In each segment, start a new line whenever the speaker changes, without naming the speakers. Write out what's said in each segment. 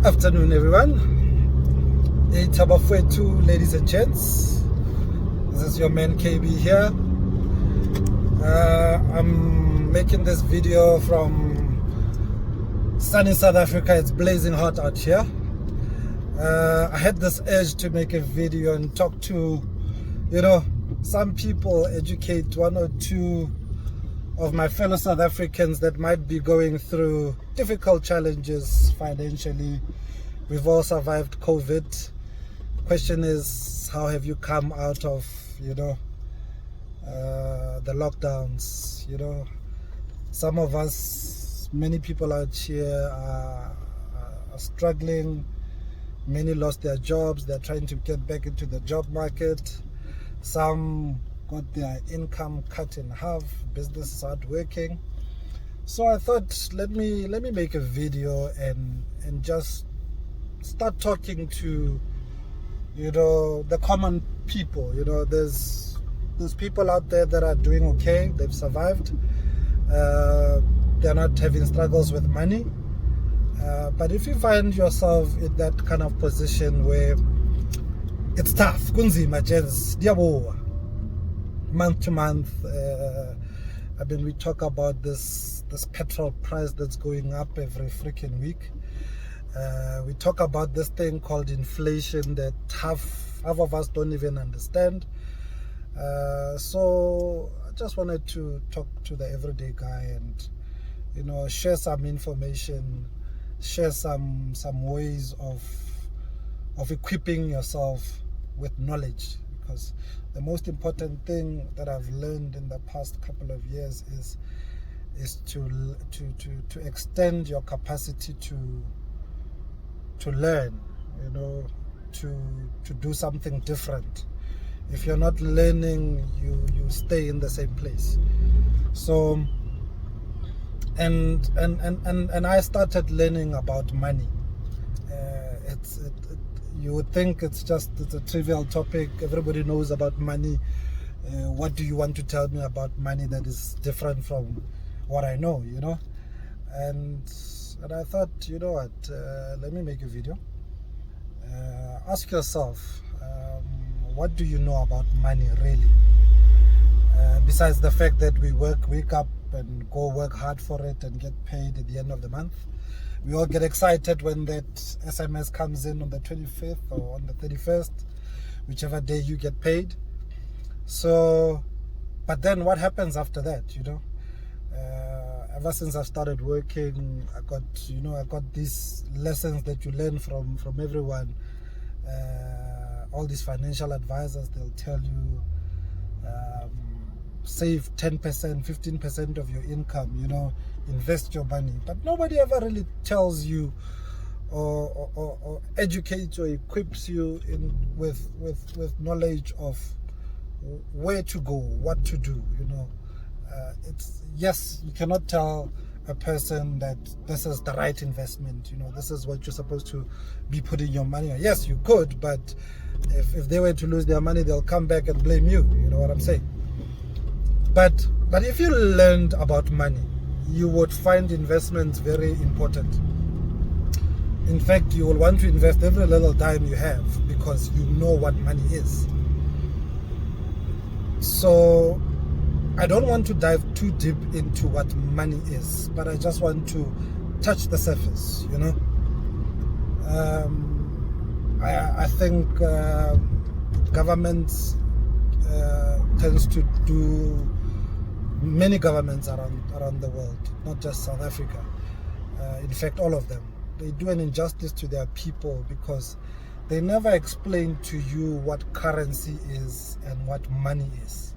Afternoon, everyone. It's about 42, ladies and gents. This is your man KB here. I'm making this video from sunny South Africa. It's blazing hot out here. I had this urge to make a video and talk to, some people, educate one or two of my fellow South Africans that might be going through difficult challenges financially. We've all survived COVID. Question is, how have you come out of, the lockdowns? Some of us, many people out here are struggling. Many lost their jobs. They're trying to get back into the job market. Some got their income cut in half. Businesses aren't working. So I thought, let me make a video and just start talking to the common people. There's people out there that are doing okay. They've survived. They're not having struggles with money. But if you find yourself in that kind of position where it's tough, kunzima gents, diyabowa, month to month, we talk about this petrol price that's going up every freaking week. We talk about this thing called inflation that half of us don't even understand. So I just wanted to talk to the everyday guy and share some information, share some ways of equipping yourself with knowledge, because the most important thing that I've learned in the past couple of years is to extend your capacity to learn, to do something different. If you're not learning, you stay in the same place. So and I started learning about money. You would think it's a trivial topic. Everybody knows about money. What do you want to tell me about money that is different from what I know, And I thought, let me make a video. Ask yourself, what do you know about money really? Besides the fact that we wake up and go work hard for it and get paid at the end of the month. We all get excited when that SMS comes in on the 25th or on the 31st, whichever day you get paid. So, but then what happens after that, Ever since I started working, I got these lessons that you learn from everyone. All these financial advisors, they'll tell you, save 10%, 15% of your income, invest your money. But nobody ever really tells you or educates or equips you with knowledge of where to go, what to do, yes, you cannot tell a person that this is the right investment, this is what you're supposed to be putting your money on. Yes, you could, but if they were to lose their money, they'll come back and blame you, what I'm saying? But if you learned about money, you would find investments very important. In fact, you will want to invest every little dime you have because you know what money is. So I don't want to dive too deep into what money is, but I just want to touch the surface, I think governments tends to do, many governments around the world, not just South Africa, in fact all of them, they do an injustice to their people because they never explain to you what currency is and what money is.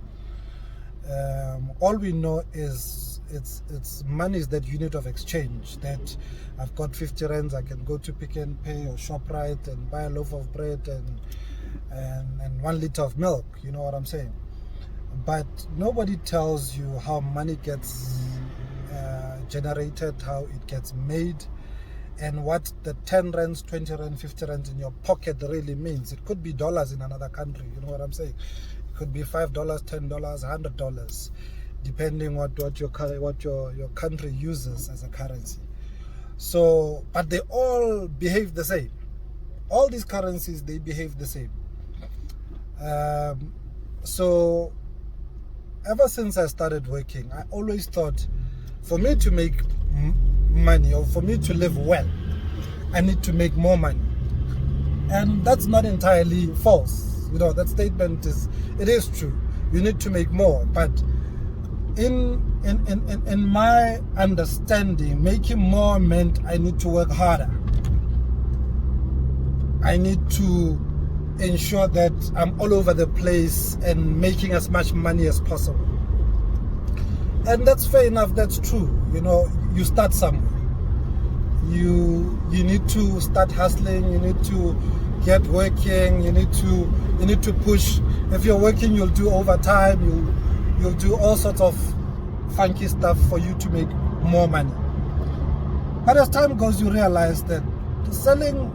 All we know is it's money is that unit of exchange, that I've got 50 rands, I can go to Pick and Pay or ShopRite and buy a loaf of bread and 1 liter of milk, you know what I'm saying? But nobody tells you how money gets generated, how it gets made, and what the 10 rands, 20 rand, 50 rands in your pocket really means. It could be dollars in another country, you know what I'm saying? It could be $5, $10, $100, depending what your country uses as a currency. So, but they all behave the same. All these currencies, they behave the same. So ever since I started working, I always thought for me to make money, or for me to live well, I need to make more money. And that's not entirely false. You know, that statement it is true. You need to make more. But in my understanding, making more meant I need to work harder. I need to ensure that I'm all over the place and making as much money as possible. And that's fair enough, that's true. You know, you start somewhere. You need to start hustling, you need to get working, you need to push. If you're working, you'll do overtime, you'll do all sorts of funky stuff for you to make more money. But as time goes, you realize that selling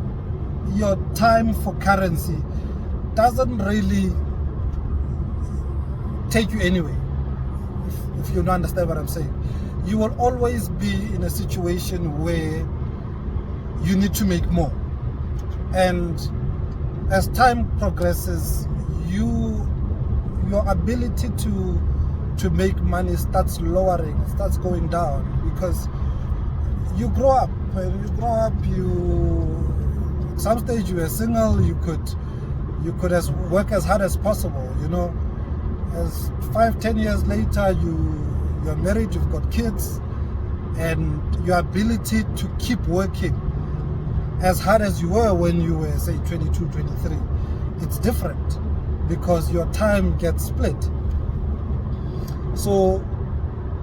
your time for currency doesn't really take you anywhere. If you don't understand what I'm saying, you will always be in a situation where you need to make more. And as time progresses, your ability to make money starts lowering, it starts going down, because you grow up. When you grow up, at some stage you were single, you could work as hard as possible, you know. As 5-10 years later, you're married, you've got kids, and your ability to keep working as hard as you were when you were, say, 22, 23, it's different, because your time gets split. So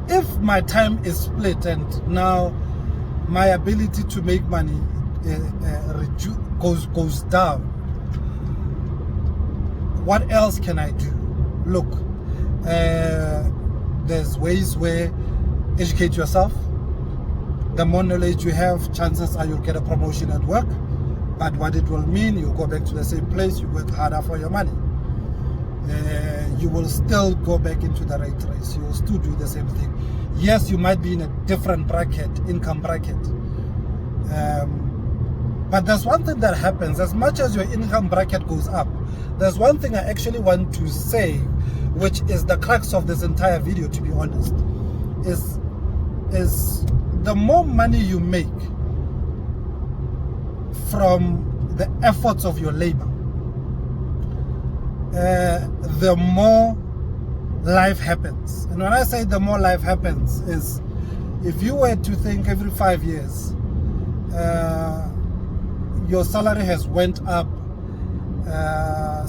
if my time is split and now my ability to make money goes down, what else can I do? Look, there's ways where educate yourself. The more knowledge you have, chances are you'll get a promotion at work. But what it will mean, you'll go back to the same place, you work harder for your money. You will still go back into the rat race. You will still do the same thing. Yes, you might be in a different income bracket. But there's one thing that happens. As much as your income bracket goes up, there's one thing I actually want to say, which is the crux of this entire video, to be honest, is the more money you make from the efforts of your labor, the more life happens. And when I say the more life happens, is if you were to think every 5 years, your salary has went up,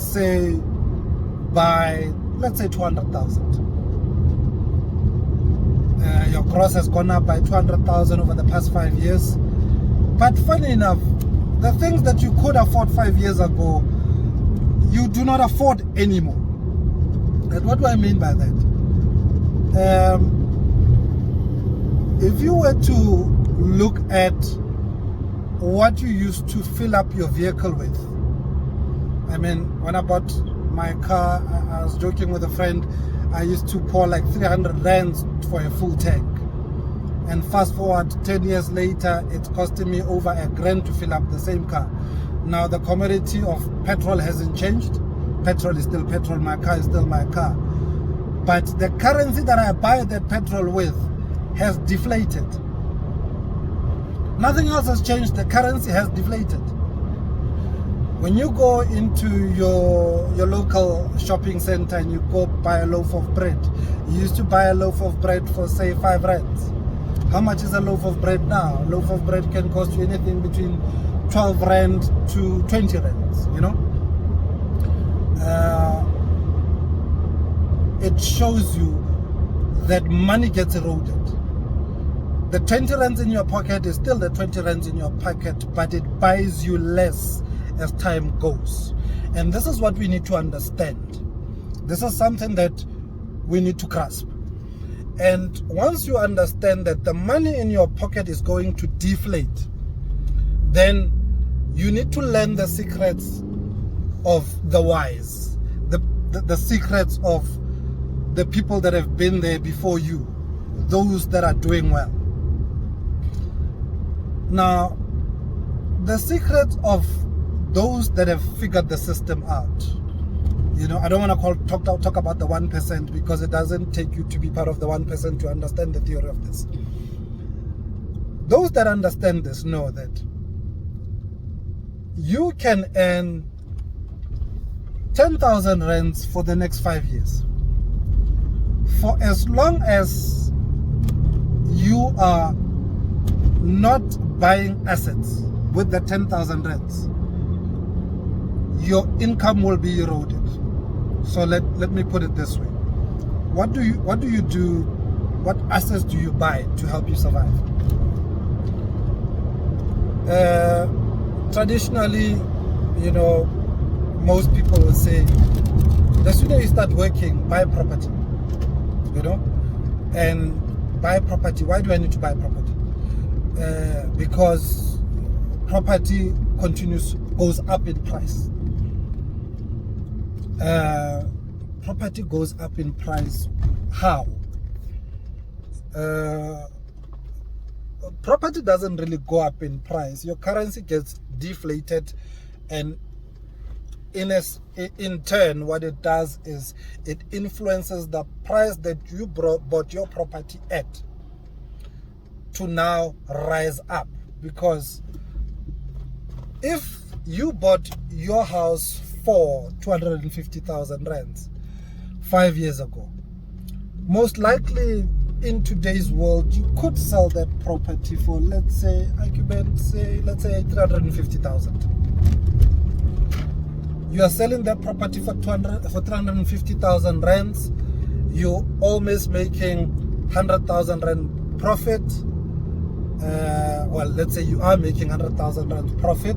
say by, let's say, 200,000. Your gross has gone up by 200,000 over the past 5 years. But funny enough, the things that you could afford 5 years ago, you do not afford anymore. And what do I mean by that? If you were to look at what you used to fill up your vehicle with, I mean, when I bought my car, I was joking with a friend, I used to pour like 300 rands for a full tank. And fast forward 10 years later, it's costing me over $1,000 to fill up the same car. Now the commodity of petrol hasn't changed. Petrol is still petrol, my car is still my car. But the currency that I buy that petrol with has deflated. Nothing else has changed, the currency has deflated. When you go into your local shopping center and you go buy a loaf of bread, you used to buy a loaf of bread for, say, 5 rands. How much is a loaf of bread now? A loaf of bread can cost you anything between 12 rand to 20 rands, you know. It shows you that money gets eroded. The 20 rands in your pocket is still the 20 rands in your pocket, but it buys you less as time goes. And this is what we need to understand. This is something that we need to grasp. And once you understand that the money in your pocket is going to deflate, then you need to learn the secrets of the wise, the secrets of the people that have been there before you, those that are doing well. Now, the secret of those that have figured the system out, you know, I don't want to talk about the 1% because it doesn't take you to be part of the 1% to understand the theory of this. Those that understand this know that you can earn 10,000 rands for the next 5 years. For as long as you are not buying assets with the 10,000 rands, your income will be eroded. So let me put it this way. What do you do? What assets do you buy to help you survive? Traditionally, you know, most people will say, the sooner you start working, buy property. You know, and buy property. Why do I need to buy property? Because property goes up in price. Property goes up in price. How? Property doesn't really go up in price. Your currency gets deflated, and in turn, what it does is it influences the price that you bought your property at to now rise up. Because if you bought your house for 250,000 rands 5 years ago, most likely in today's world you could sell that property for, let's say 350,000. You are selling that property for 350,000 rands. You're almost making 100,000 rand profit. Well, let's say you are making 100,000 rand profit.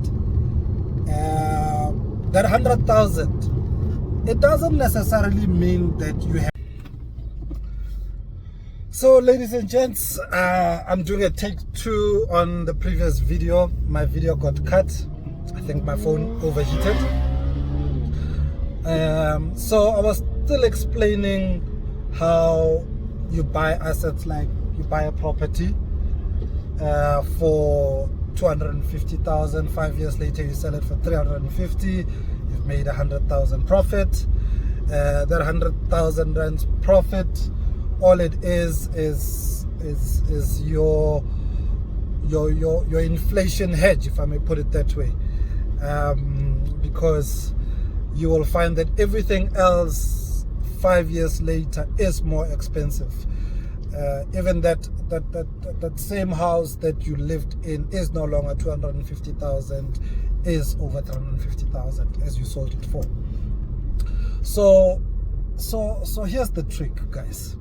That 100,000, it doesn't necessarily mean that you have. So, ladies and gents, I'm doing a take 2 on the previous video. My video got cut. I think my phone overheated. So I was still explaining how you buy assets, like you buy a property for 250,000. 5 years later, you sell it for 350. You've made 100,000 profit. That 100,000 rand profit, all it is your inflation hedge, if I may put it that way, because you will find that everything else 5 years later is more expensive. Even that same house that you lived in is no longer 250,000, is over 350,000 as you sold it for. So here's the trick, guys.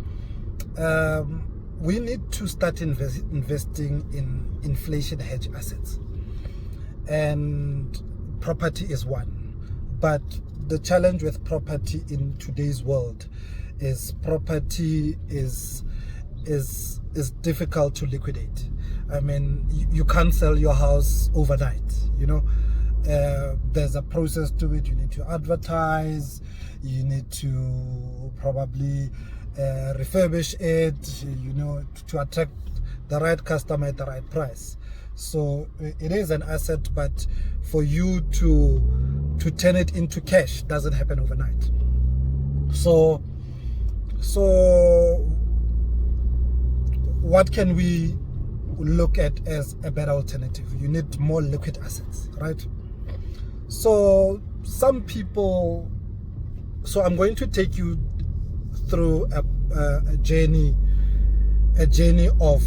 We need to start investing in inflation hedge assets, and property is one. But the challenge with property in today's world is property is difficult to liquidate. I mean, you can't sell your house overnight, you know. There's a process to it. You need to advertise, you need to probably refurbish it, you know, to attract the right customer at the right price. So it is an asset, but for you to turn it into cash doesn't happen overnight. So what can we look at as a better alternative? You need more liquid assets, right? So some people, so I'm going to take you through a journey of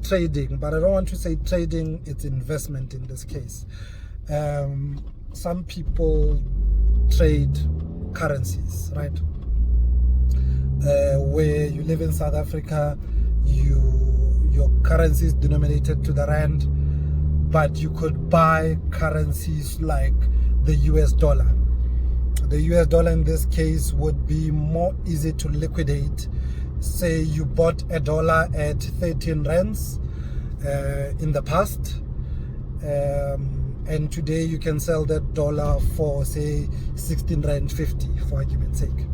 trading, but I don't want to say trading, it's investment in this case. Some people trade currencies, right? Where you live in South Africa, your currency is denominated to the rand, but you could buy currencies like the US dollar. The US dollar in this case would be more easy to liquidate. Say you bought a dollar at 13 rands in the past, and today you can sell that dollar for, say, 16 rand 50, for argument's sake.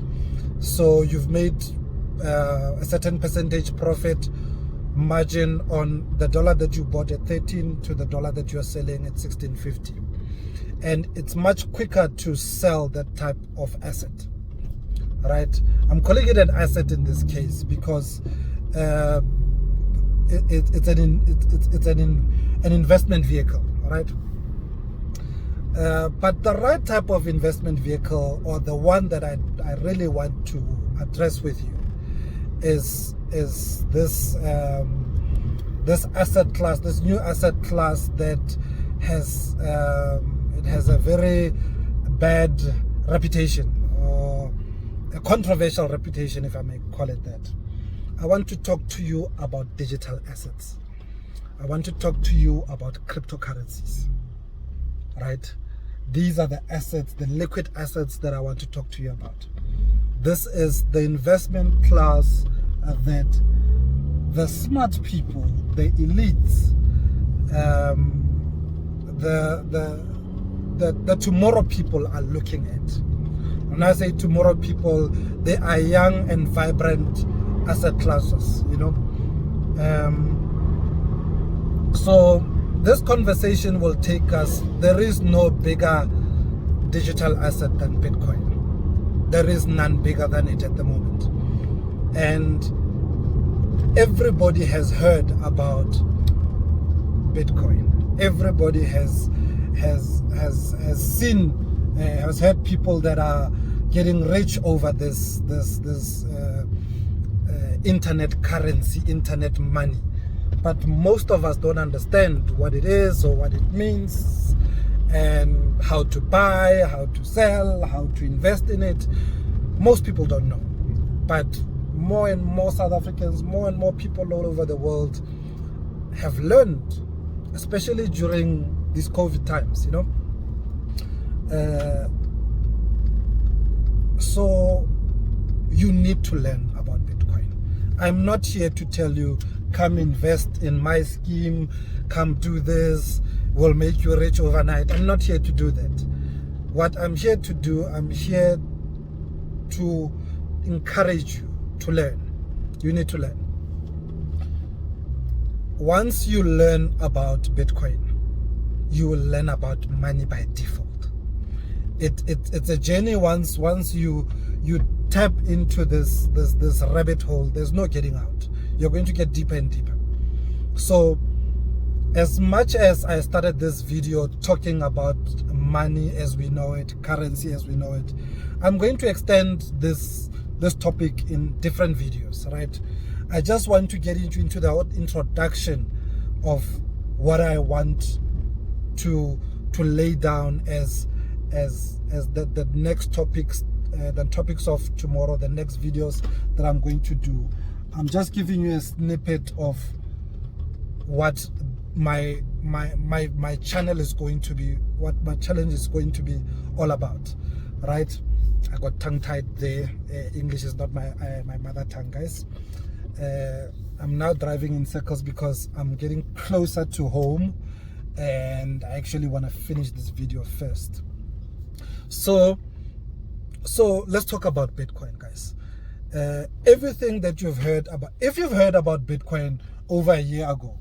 So you've made a certain percentage profit margin on the dollar that you bought at 13 to the dollar that you're selling at 16.50. And it's much quicker to sell that type of asset, right? I'm calling it an asset in this case because it's an investment vehicle, right? But the right type of investment vehicle, or the one that I really want to address with you, is this this asset class, this new asset class that has it has a very bad reputation, or a controversial reputation, if I may call it that. I want to talk to you about digital assets. I want to talk to you about cryptocurrencies, right? These are the assets, the liquid assets that I want to talk to you about. This is the investment class that the smart people, the elites, the tomorrow people are looking at. When I say tomorrow people, they are young and vibrant asset classes, you know. So this conversation will take us, there is no bigger digital asset than Bitcoin. There is none bigger than it at the moment. And everybody has heard about Bitcoin. Everybody has seen, has heard people that are getting rich over this internet currency, internet money. But most of us don't understand what it is or what it means, and how to buy, how to sell, how to invest in it. Most people don't know. But more and more South Africans, more and more people all over the world have learned, especially during these COVID times, you know. So you need to learn about Bitcoin. I'm not here to tell you, come invest in my scheme, come do this, will make you rich overnight. I'm not here to do that. What I'm here to do, I'm here to encourage you to learn. You need to learn. Once you learn about Bitcoin, you will learn about money by default. It's a journey. Once you tap into this rabbit hole, there's no getting out. You're going to get deeper and deeper. So as much as I started this video talking about money as we know it, currency as we know it, I'm going to extend this topic in different videos, right? I just want to get into the introduction of what I want to lay down as the next topics, the topics of tomorrow, the next videos that I'm going to do. I'm just giving you a snippet of what my channel is going to be, what my challenge is going to be all about, right? I got tongue-tied there. English is not my mother tongue, guys. I'm now driving in circles because I'm getting closer to home, and I actually want to finish this video first. So let's talk about Bitcoin, guys. Everything that you've heard about, if you've heard about Bitcoin over a year ago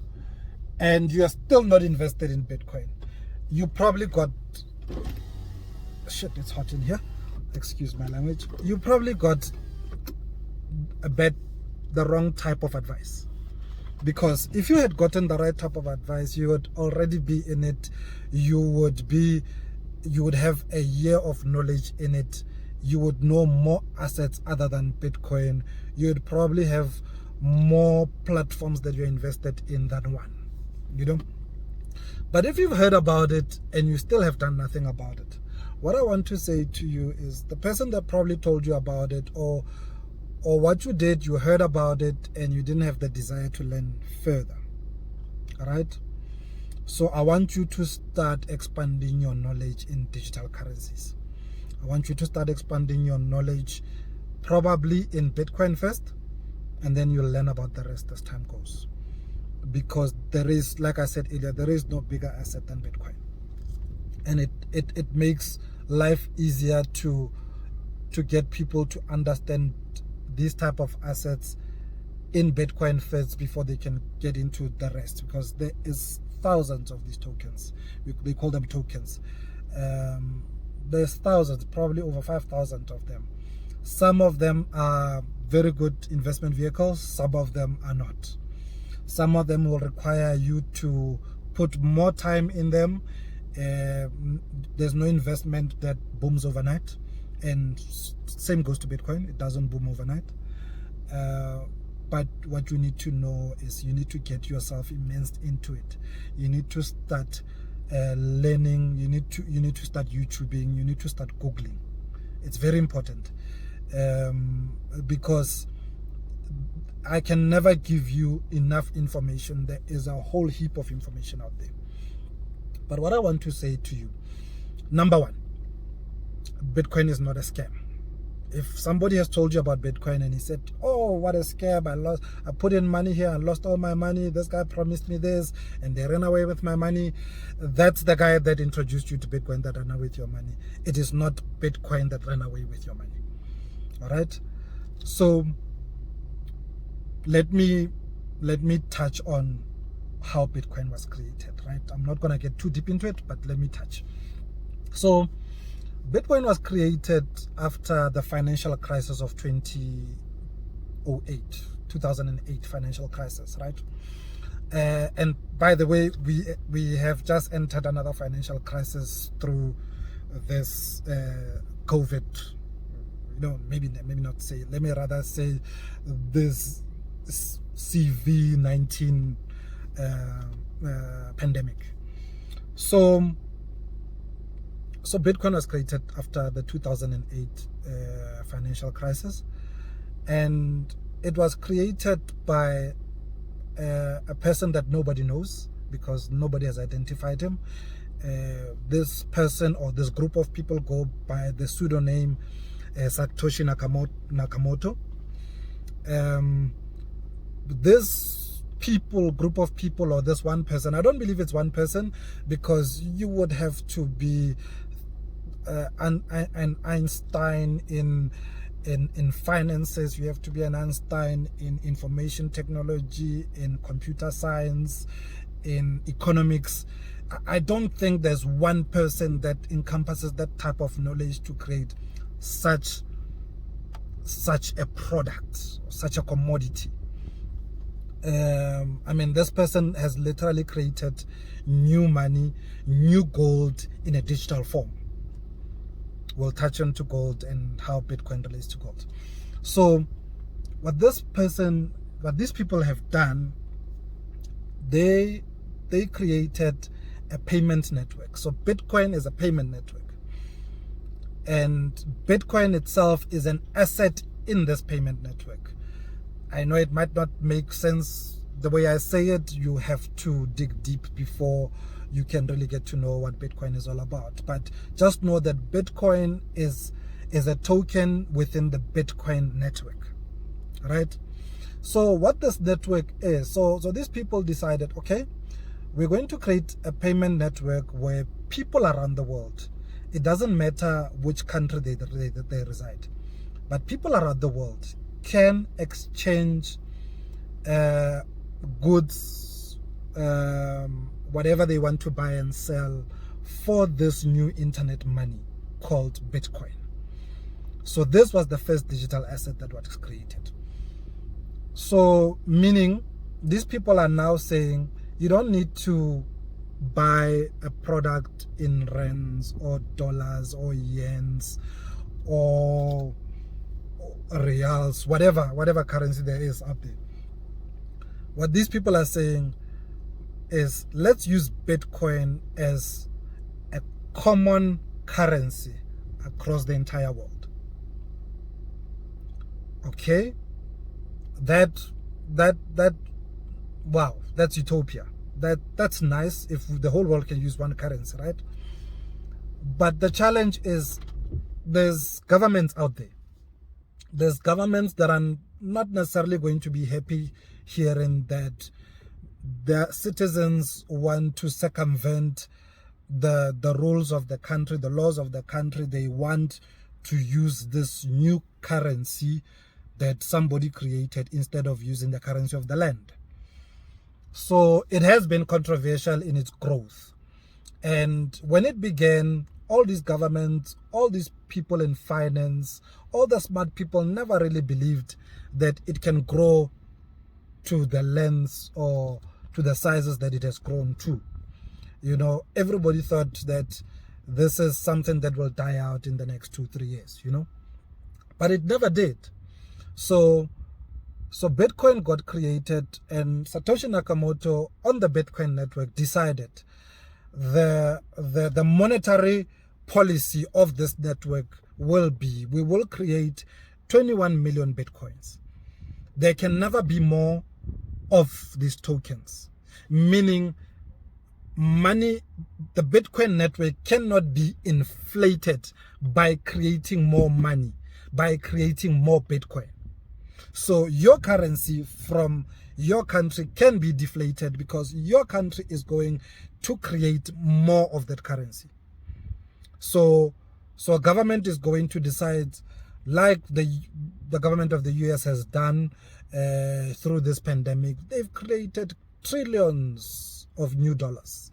and you are still not invested in Bitcoin, you probably got, shit, it's hot in here, excuse my language, you probably got the wrong type of advice. Because if you had gotten the right type of advice, you would already be in it. You would have a year of knowledge in it. You would know more assets other than Bitcoin. You would probably have more platforms that you're invested in than one, you know. But if you've heard about it and you still have done nothing about it, what I want to say to you is the person that probably told you about it, or what you did, you heard about it and you didn't have the desire to learn further. All right? So I want you to start expanding your knowledge in digital currencies. I want you to start expanding your knowledge probably in Bitcoin first, and then you'll learn about the rest as time goes. Because there is, like I said earlier, there is no bigger asset than Bitcoin. And it makes life easier to get people to understand these type of assets in Bitcoin first before they can get into the rest, because there is thousands of these tokens. They call them tokens. There's thousands, probably over 5,000 of them. Some of them are very good investment vehicles, some of them are not. Some of them will require you to put more time in them. There's no investment that booms overnight, and same goes to Bitcoin. It doesn't boom overnight. But what you need to know is you need to get yourself immersed into it. You need to start learning. You need to start YouTubing. You need to start Googling. It's very important, because I can never give you enough information. There is a whole heap of information out there. But what I want to say to you, number one, Bitcoin is not a scam. If somebody has told you about Bitcoin and he said, oh, what a scam, I put in money here and lost all my money, this guy promised me this and they ran away with my money, that's the guy that introduced you to Bitcoin that ran away with your money. It is not Bitcoin that ran away with your money. All right? So let me touch on how Bitcoin was created, right? I'm not going to get too deep into it, but let me touch. So Bitcoin was created after the financial crisis of 2008 financial crisis, right? And by the way, we have just entered another financial crisis through this COVID. Maybe not say. Let me rather say this CV-19 pandemic. So Bitcoin was created after the 2008 financial crisis, and it was created by a person that nobody knows because nobody has identified him. This person or this group of people go by the pseudonym Satoshi Nakamoto. This group of people, or this one person, I don't believe it's one person, because you would have to be an Einstein in finances, you have to be an Einstein in information technology, in computer science, in economics. I don't think there's one person that encompasses that type of knowledge to create such a product, such a commodity. This person has literally created new money, new gold in a digital form. We'll touch on to gold and how Bitcoin relates to gold. So what these people have done, they created a payment network. So Bitcoin is a payment network, and Bitcoin itself is an asset in this payment network. I know it might not make sense the way I say it. You have to dig deep before you can really get to know what Bitcoin is all about. But just know that Bitcoin is a token within the Bitcoin network, right? So what this network is, so these people decided, okay, we're going to create a payment network where people around the world, it doesn't matter which country they reside, but people around the world can exchange goods, whatever they want to buy and sell, for this new internet money called Bitcoin. So this was the first digital asset that was created. So meaning these people are now saying you don't need to buy a product in rands or dollars or yens or reals, whatever currency there is up there. What these people are saying is, let's use Bitcoin as a common currency across the entire world. Okay, wow, that's utopia. That's nice if the whole world can use one currency, right? But the challenge is there's governments out there. There's governments that are not necessarily going to be happy hearing that their citizens want to circumvent the rules of the country, the laws of the country. They want to use this new currency that somebody created instead of using the currency of the land. So it has been controversial in its growth. And when it began, all these governments, all these people in finance, all the smart people never really believed that it can grow to the lengths or to the sizes that it has grown to. You know, everybody thought that this is something that will die out in the next 2-3 years, you know, but it never did. So Bitcoin got created, and Satoshi Nakamoto on the Bitcoin network decided the monetary policy of this network will be, we will create 21 million Bitcoins. There can never be more of these tokens, meaning money, the Bitcoin network cannot be inflated by creating more money, by creating more Bitcoin. So your currency from your country can be deflated because your country is going to create more of that currency. So a government is going to decide, like the government of the US has done through this pandemic. They've created trillions of new dollars.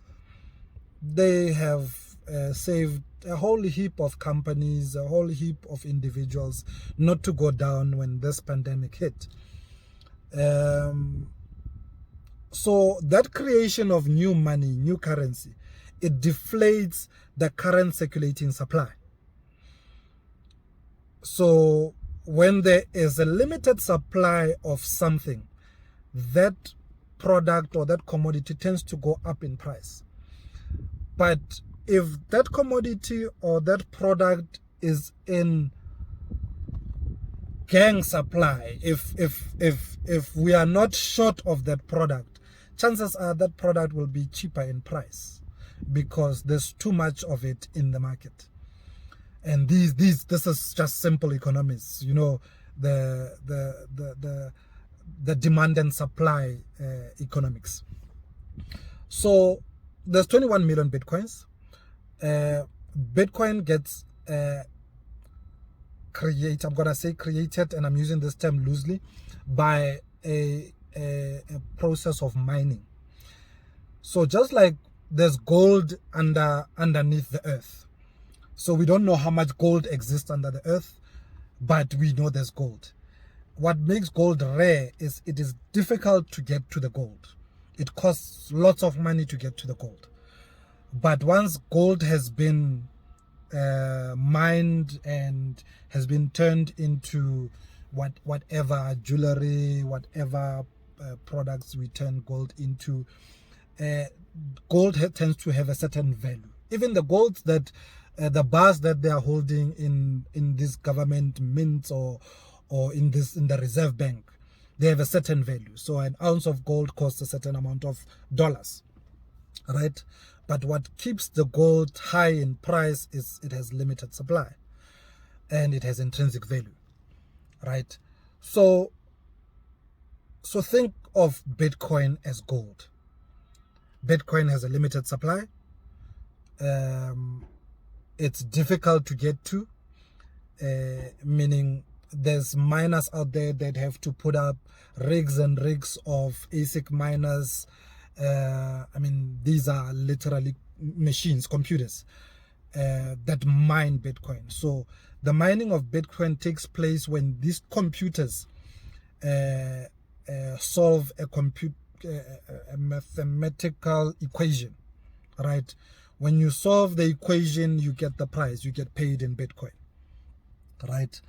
They have saved a whole heap of companies, a whole heap of individuals not to go down when this pandemic hit. So that creation of new money, new currency, it deflates the current circulating supply. So when there is a limited supply of something, that product or that commodity tends to go up in price. But if that commodity or that product is in gang supply, if we are not short of that product, chances are that product will be cheaper in price because there's too much of it in the market. And this is just simple economics, you know, the demand and supply economics. So there's 21 million Bitcoins. Bitcoin gets created, and I'm using this term loosely, by a process of mining. So just like there's gold underneath the earth. So we don't know how much gold exists under the earth, but we know there's gold. What makes gold rare is it is difficult to get to the gold. It costs lots of money to get to the gold. But once gold has been mined and has been turned into whatever jewelry, whatever products we turn gold into, gold tends to have a certain value. Even the gold that the bars that they are holding in this government mints or in the reserve bank, they have a certain value. So an ounce of gold costs a certain amount of dollars, right? But what keeps the gold high in price is it has limited supply and it has intrinsic value, right? So think of Bitcoin as gold. Bitcoin has a limited supply. It's difficult to get to, meaning there's miners out there that have to put up rigs and rigs of ASIC miners. I mean, these are literally machines, computers, that mine Bitcoin. So the mining of Bitcoin takes place when these computers solve a mathematical equation, right? When you solve the equation, you get the price, you get paid in Bitcoin, right?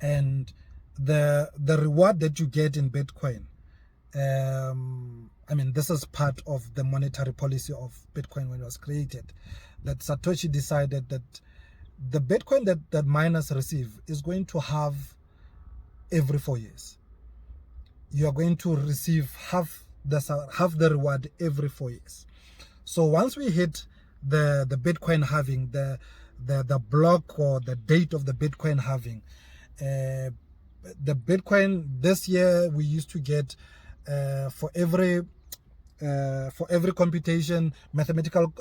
And the reward that you get in Bitcoin, I mean, this is part of the monetary policy of Bitcoin when it was created, that Satoshi decided that the Bitcoin that miners receive is going to halve every 4 years. You are going to receive half the reward every 4 years. So once we hit the Bitcoin halving, the block or the date of the Bitcoin halving, the Bitcoin this year we used to get for every computation mathematical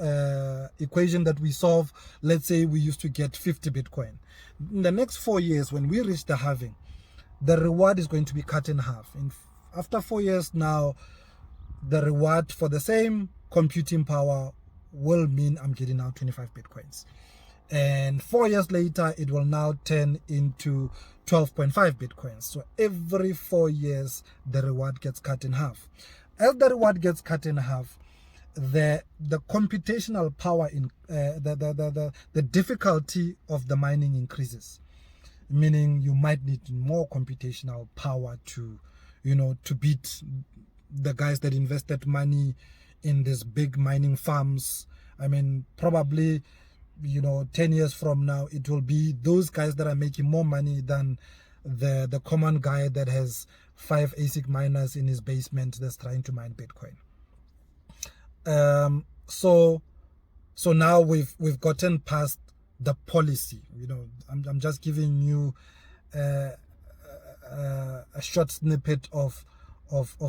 equation that we solve, let's say we used to get 50 Bitcoin. In the next 4 years, when we reach the halving, the reward is going to be cut in half. After 4 years now, the reward for the same computing power will mean I'm getting out 25 Bitcoins. And 4 years later, it will now turn into 12.5 Bitcoins. So every 4 years, the reward gets cut in half. As the reward gets cut in half, the computational power in the difficulty of the mining increases, meaning you might need more computational power to beat the guys that invested money in these big mining farms. I mean, probably 10 years from now, it will be those guys that are making more money than the common guy that has 5 ASIC miners in his basement that's trying to mine Bitcoin. So now we've gotten past the policy. I'm just giving you a short snippet of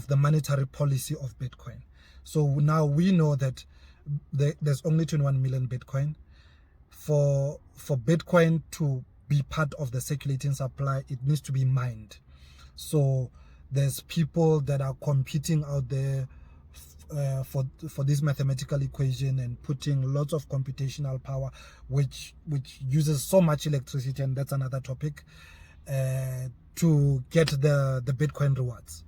the monetary policy of Bitcoin. So now we know that there's only 21 million Bitcoin. For Bitcoin to be part of the circulating supply, it needs to be mined. So there's people that are competing out there for this mathematical equation and putting lots of computational power, which uses so much electricity, and that's another topic, to get the Bitcoin rewards.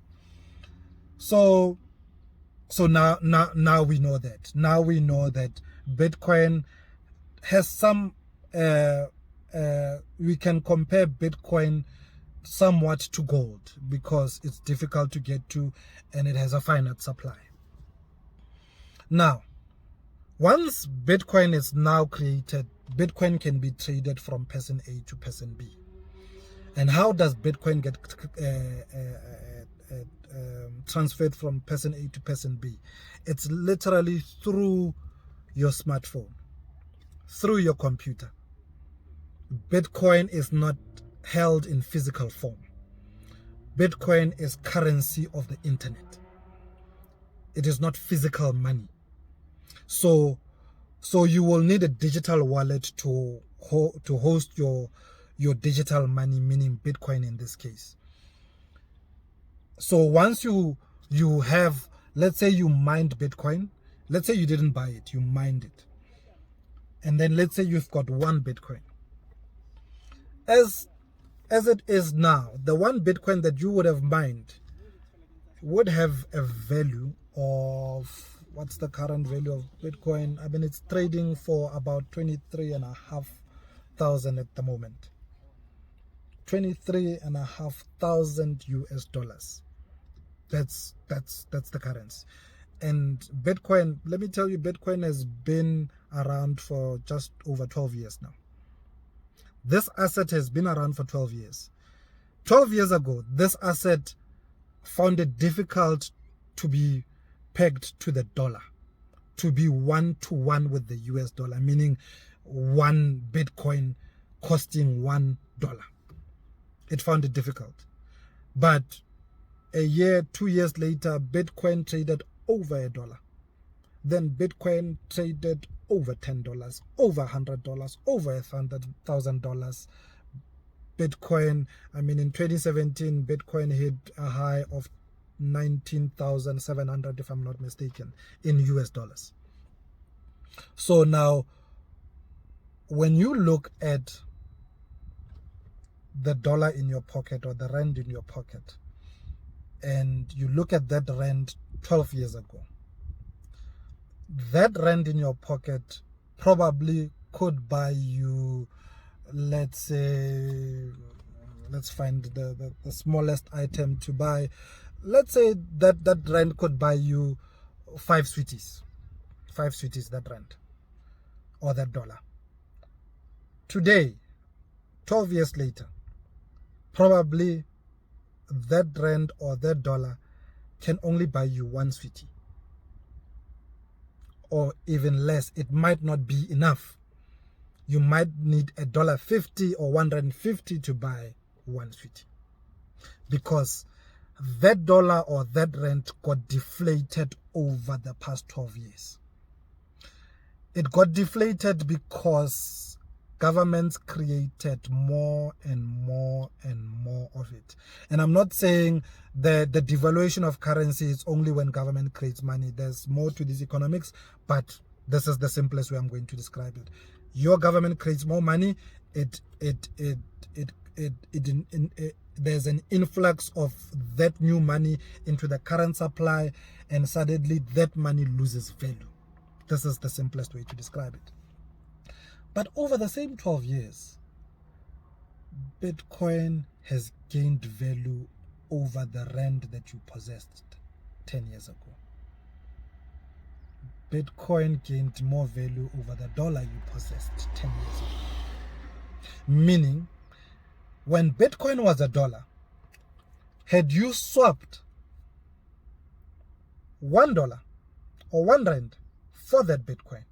So now we know that. Now we know that Bitcoin has some, we can compare Bitcoin somewhat to gold because it's difficult to get to and it has a finite supply. Now, once Bitcoin is now created, Bitcoin can be traded from person A to person B. And how does Bitcoin get transferred from person A to person B? It's literally through your smartphone, through your computer. Bitcoin is not held in physical form. Bitcoin is currency of the internet. It is not physical money. So you will need a digital wallet to host your digital money, meaning Bitcoin in this case. So once you have, let's say you mined Bitcoin, let's say you didn't buy it, you mined it. And then let's say you've got 1 Bitcoin. As it is now, the 1 Bitcoin that you would have mined would have a value of, what's the current value of Bitcoin? I mean, it's trading for about 23,500 at the moment. 23,500 US dollars. That's the currency. And Bitcoin, let me tell you, Bitcoin has been around for just over 12 years now. This asset has been around for 12 years. 12 years ago, this asset found it difficult to be pegged to the dollar, to be 1-to-1 with the US dollar, meaning 1 Bitcoin costing $1. It found it difficult. But a year, 2 years later, Bitcoin traded over $1. Then Bitcoin traded over $10, over $100, over $100,000. Bitcoin, I mean, in 2017, Bitcoin hit a high of 19,700, if I'm not mistaken, in US dollars. So now, when you look at the dollar in your pocket or the rand in your pocket, and you look at that rand 12 years ago, that rand in your pocket probably could buy you, let's say, let's find the smallest item to buy. Let's say that rand could buy you 5 sweeties. 5 sweeties, that rand or that dollar. Today, 12 years later, probably that rand or that dollar can only buy you 1 sweetie. Or even less. It might not be enough. You might need $1.50 or $1.50 to buy 1 sweetie. Because that dollar or that rand got deflated over the past 12 years. It got deflated because governments created more and more and more of it. And I'm not saying that the devaluation of currency is only when government creates money. There's more to this economics, but this is the simplest way I'm going to describe it. Your government creates more money, there's an influx of that new money into the current supply, and suddenly that money loses value. This is the simplest way to describe it. But over the same 12 years, Bitcoin has gained value over the rand that you possessed 10 years ago. Bitcoin gained more value over the dollar you possessed 10 years ago. Meaning, when Bitcoin was $1, had you swapped $1 or 1 rand for that Bitcoin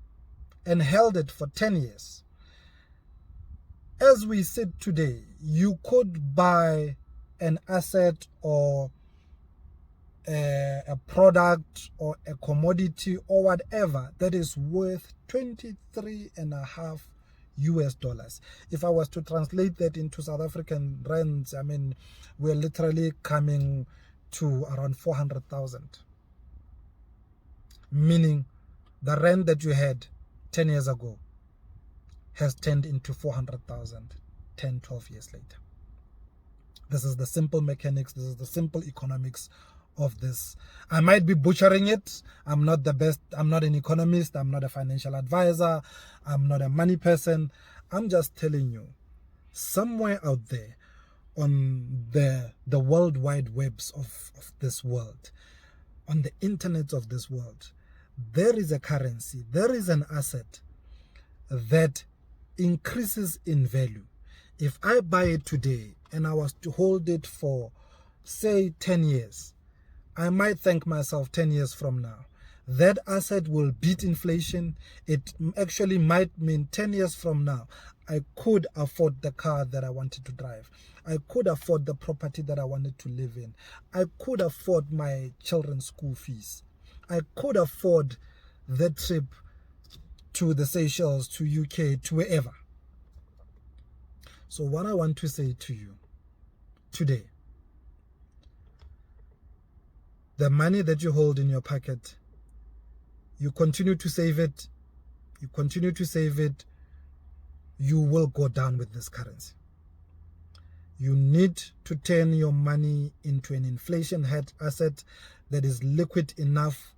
and held it for 10 years, as we sit today, you could buy an asset or a product or a commodity or whatever that is worth 23.5 US dollars. If I was to translate that into South African rands, I mean, we're literally coming to around 400,000. Meaning the rand that you had 10 years ago has turned into 400,000 10, 12 years later. This is the simple mechanics. This is the simple economics of this. I might be butchering it. I'm not the best. I'm not an economist. I'm not a financial advisor. I'm not a money person. I'm just telling you, somewhere out there on the world wide webs of this world, on the internet of this world, there is a currency, there is an asset that increases in value. If I buy it today and I was to hold it for, say, 10 years, I might thank myself 10 years from now. That asset will beat inflation. It actually might mean 10 years from now, I could afford the car that I wanted to drive. I could afford the property that I wanted to live in. I could afford my children's school fees. I could afford the trip to the Seychelles, to UK, to wherever. So what I want to say to you today, the money that you hold in your pocket, you continue to save it, you will go down with this currency. You need to turn your money into an inflation-hedged asset that is liquid enough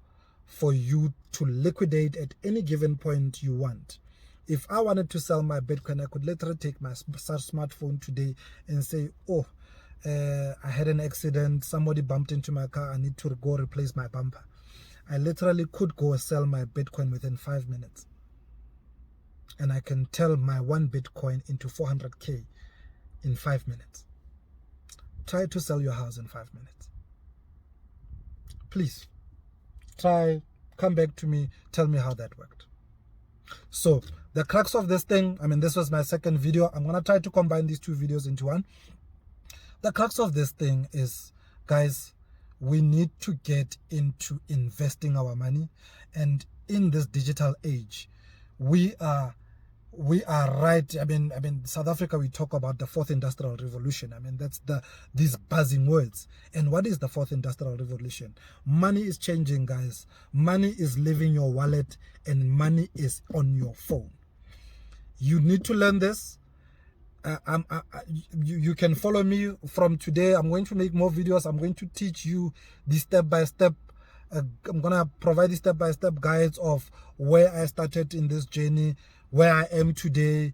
for you to liquidate at any given point you want. If I wanted to sell my Bitcoin, I could literally take my smartphone today and say, oh, I had an accident, somebody bumped into my car, I need to go replace my bumper. I literally could go sell my Bitcoin within 5 minutes. And I can turn my 1 Bitcoin into 400K in 5 minutes. Try to sell your house in 5 minutes. Please, try, come back to me, tell me how that worked. So, the crux of this thing, I mean, this was my second video. I'm going to try to combine these two videos into one. The crux of this thing is, guys, we need to get into investing our money. And in this digital age, we are right. I mean, South Africa, we talk about the fourth industrial revolution. I mean, that's these buzzing words. And what is the fourth industrial revolution? Money is changing, guys. Money is leaving your wallet and money is on your phone. You need to learn this. You can follow me from today. I'm going to make more videos. I'm going to teach you the step-by-step. I'm going to provide the step-by-step guides of where I started in this journey, where I am today.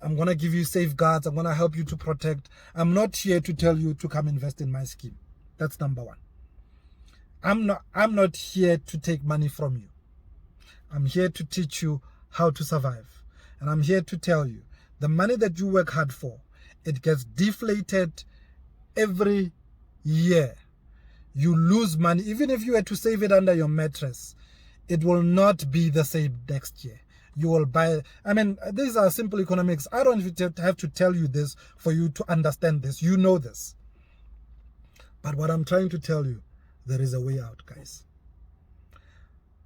I'm going to give you safeguards. I'm going to help you to protect. I'm not here to tell you to come invest in my scheme. That's number one. I'm not here to take money from you. I'm here to teach you how to survive. And I'm here to tell you, the money that you work hard for, it gets deflated every year. You lose money. Even if you were to save it under your mattress, it will not be the same next year. You will buy. I mean, these are simple economics. I don't have to tell you this for you to understand this. You know this. But what I'm trying to tell you, there is a way out, guys.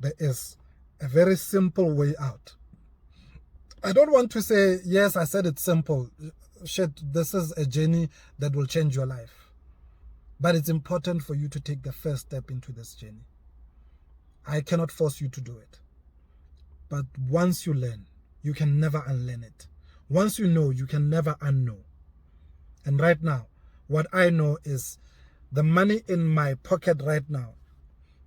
There is a very simple way out. I don't want to say, yes, I said it's simple. Shit, this is a journey that will change your life. But it's important for you to take the first step into this journey. I cannot force you to do it. But once you learn, you can never unlearn it. Once you know, you can never unknow. And right now, what I know is the money in my pocket right now.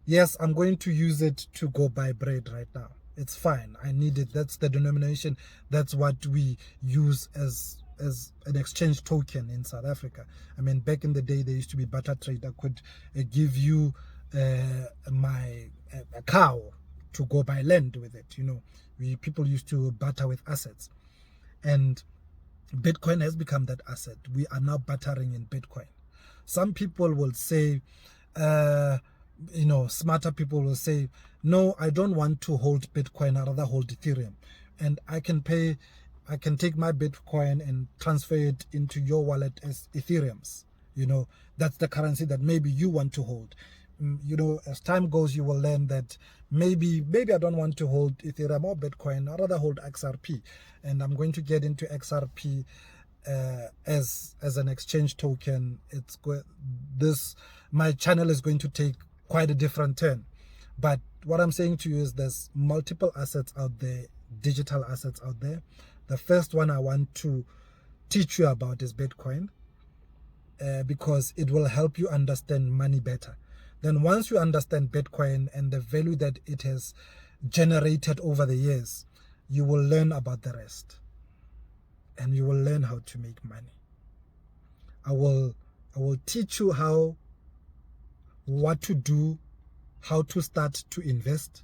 Yes, I'm going to use it to go buy bread right now. It's fine. I need it. That's the denomination. That's what we use as an exchange token in South Africa. I mean, back in the day, there used to be barter trade. I could give you a cow to go buy land with it. You know, people used to barter with assets, and Bitcoin has become that asset. We are now bartering in Bitcoin. Some people will say, smarter people will say, no, I don't want to hold Bitcoin, I'd rather hold Ethereum. And I can take my Bitcoin and transfer it into your wallet as Ethereums. That's the currency that maybe you want to hold. As time goes, you will learn that maybe I don't want to hold Ethereum or Bitcoin. I'd rather hold XRP. And I'm going to get into XRP as an exchange token. My channel is going to take quite a different turn. But what I'm saying to you is there's multiple assets out there, digital assets out there. The first one I want to teach you about is Bitcoin, because it will help you understand money better. Then once you understand Bitcoin and the value that it has generated over the years, you will learn about the rest. And you will learn how to make money. I will teach you what to do, how to start to invest.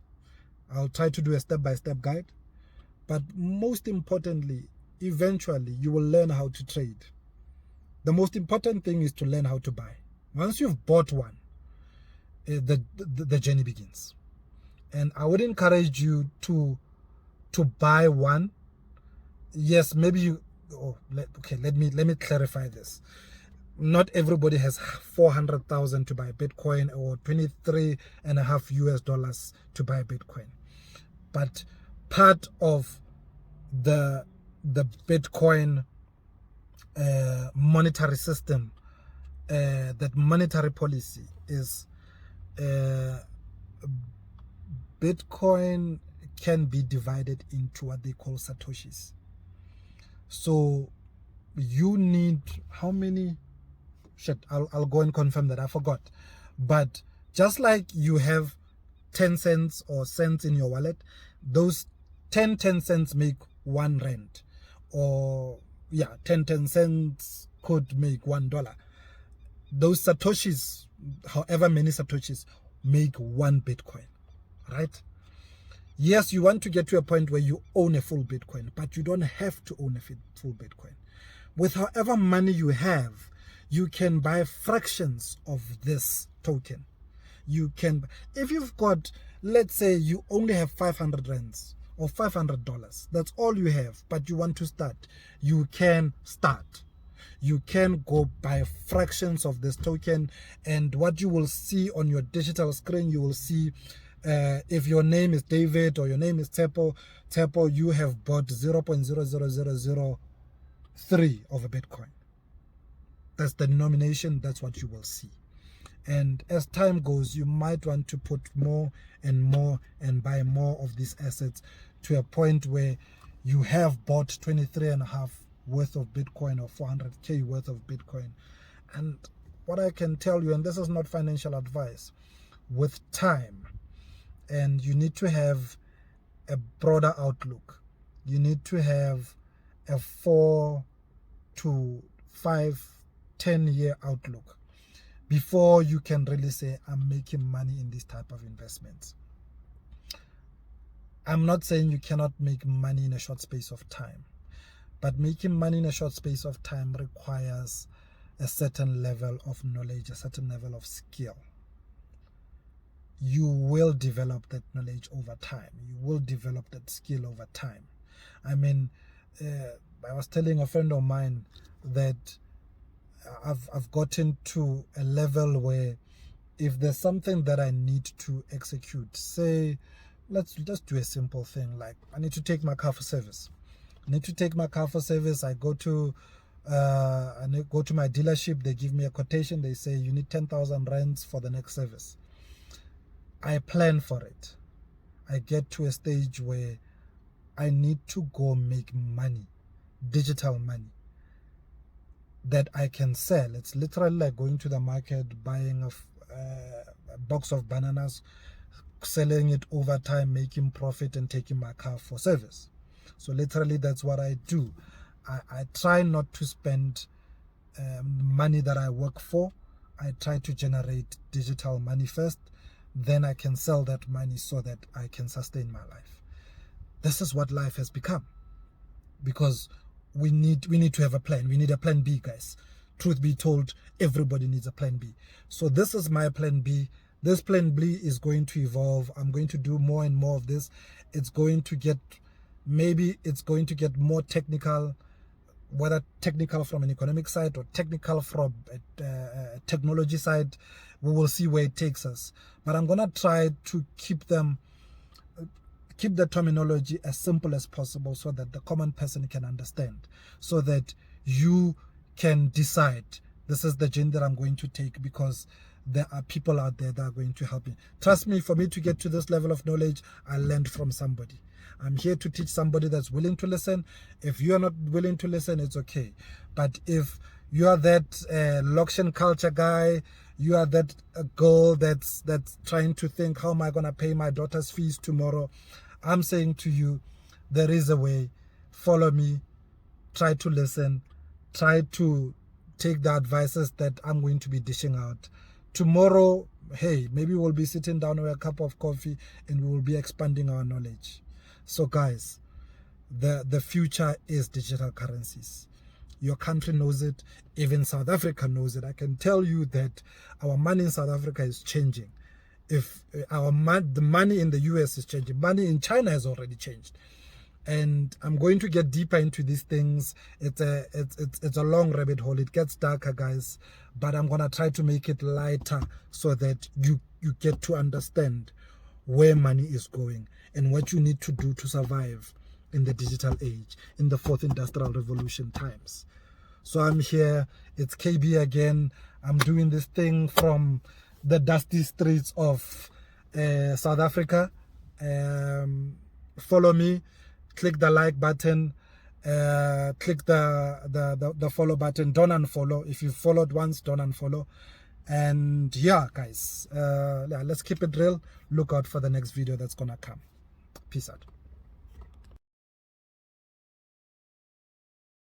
I'll try to do a step-by-step guide. But most importantly, eventually, you will learn how to trade. The most important thing is to learn how to buy. Once you've bought one, the journey begins. And I would encourage you to buy one. Yes, maybe let me clarify this. Not everybody has 400,000 to buy Bitcoin or $23.5 to buy Bitcoin. But part of the Bitcoin monetary system, that monetary policy is Bitcoin can be divided into what they call satoshis. So you need how many? Shit, I'll go and confirm that. I forgot. But just like you have 10 cents or cents in your wallet, those 10 cents make 1 rand. Or 10 cents could make $1. Those satoshis, however many satoshis, make 1 Bitcoin, right? Yes, you want to get to a point where you own a full Bitcoin, but you don't have to own a full Bitcoin. With however money you have, you can buy fractions of this token. You can, if you've got, let's say you only have 500 rands or $500, that's all you have, but you want to start, you can start. You can go buy fractions of this token, and what you will see on your digital screen, you will see if your name is David or your name is Tepo, you have bought 0.00003 of a Bitcoin. That's the denomination. That's what you will see. And as time goes, you might want to put more and more and buy more of these assets to a point where you have bought 23.5 worth of Bitcoin or 400K worth of Bitcoin. And what I can tell you, and this is not financial advice, with time, and you need to have a broader outlook. You need to have a 4 to 5, 10-year outlook before you can really say, I'm making money in this type of investments. I'm not saying you cannot make money in a short space of time, but making money in a short space of time requires a certain level of knowledge, a certain level of skill. You will develop that knowledge over time. You will develop that skill over time. I mean, I was telling a friend of mine that I've gotten to a level where if there's something that I need to execute, say, let's just do a simple thing like I need to take my car for service. need to take my car for service. I go to my dealership. They give me a quotation. They say you need 10,000 rands for the next service. I plan for it. I get to a stage where I need to go make money, digital money, that I can sell. It's literally like going to the market, buying a box of bananas, selling it over time, making profit, and taking my car for service. So literally that's what I do. I try not to spend money that I work for. I try to generate digital money first, then I can sell that money so that I can sustain my life. This is what life has become, because we need to have a plan. We need a plan B, guys. Truth be told, everybody needs a plan B. So this is my plan B. This plan B is going to evolve. I'm going to do more and more of this. It's going to get, maybe it's going to get more technical, whether technical from an economic side or technical from a technology side. We will see where it takes us. But I'm going to try to keep the terminology as simple as possible so that the common person can understand, so that you can decide, this is the journey that I'm going to take, because there are people out there that are going to help me. Trust me, for me to get to this level of knowledge, I learned from somebody. I'm here to teach somebody that's willing to listen. If you are not willing to listen, it's okay. But if you are that Lokshan culture guy, you are that girl that's trying to think, how am I going to pay my daughter's fees tomorrow? I'm saying to you, there is a way. Follow me. Try to listen. Try to take the advices that I'm going to be dishing out. Tomorrow, hey, maybe we'll be sitting down with a cup of coffee and we will be expanding our knowledge. So guys, the future is digital currencies. Your country knows it. Even South Africa knows it. I can tell you that our money in South Africa is changing. If the money in the US is changing, money in China has already changed. And I'm going to get deeper into these things. It's a long rabbit hole. It gets darker, guys, but I'm gonna try to make it lighter so that you get to understand where money is going and what you need to do to survive in the digital age, in the fourth industrial revolution times. So I'm here. It's KB again. I'm doing this thing from the dusty streets of South Africa. Follow me. Click the like button, click the follow button. Don't unfollow. If you followed once, don't unfollow. And yeah, guys, let's keep it real. Look out for the next video that's gonna come. Peace out.